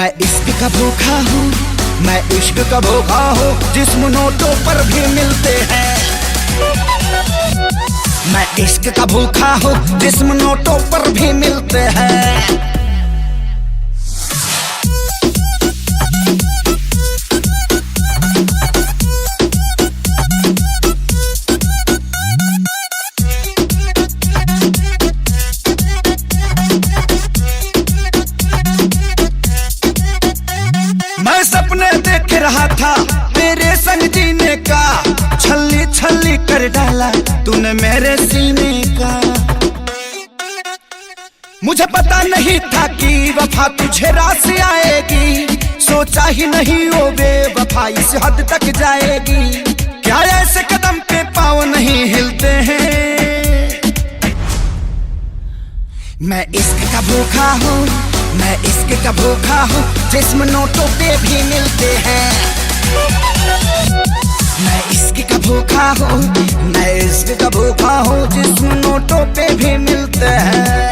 मैं इश्क का भूखा हूँ, मैं इश्क का भूखा हूँ, जिस्म नोटों पर भी मिलते हैं। मैं इश्क का भूखा हूँ, जिस्म नोटों पर भी मिलते हैं। मैं सपने देख रहा था तेरे संग जीने का, छल्ली छल्ली कर डाला तूने मेरे सीने का। मुझे पता नहीं था कि वफा तुझे रास आएगी, सोचा ही नहीं ओ बेवफा इस हद तक जाएगी। क्या ऐसे कदम पे पाँव नहीं हिलते हैं। मैं इश्क का भूखा हूँ, मैं इश्क का भूखा हूँ, जिस्म नोटों पे भी मिलते हैं। मैं इश्क का भूखा हूँ, मैं इश्क का भूखा हूँ, जिस्म नोटों पे भी मिलते हैं।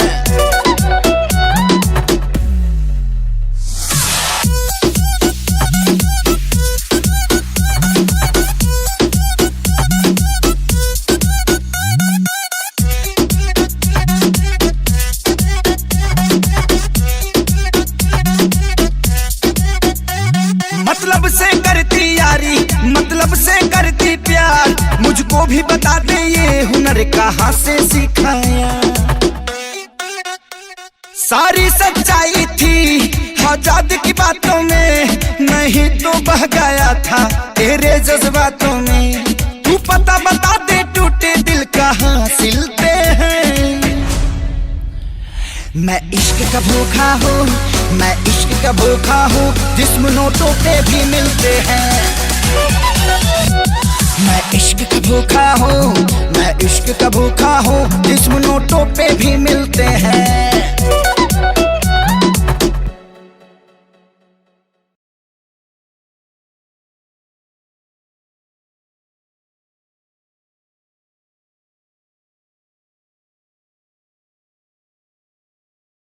मतलब से करती यारी, मतलब से करती प्यार, मुझको भी बता दे ये हुनर कहाँ से सिखाया। सारी सच्चाई थी आजाद की बातों में, नहीं तो बह गया था तेरे जज्बातों में। तू पता बता दे टूटे दिल कहाँ सिलते हैं। मैं इश्क का भूखा हूँ, मैं इश्क का भूखा हूँ, जिस्म नोटों पे भी मिलते हैं। मैं इश्क का भूखा हूँ, मैं इश्क का भूखा हूँ, जिस्म नोटों पे भी मिलते हैं।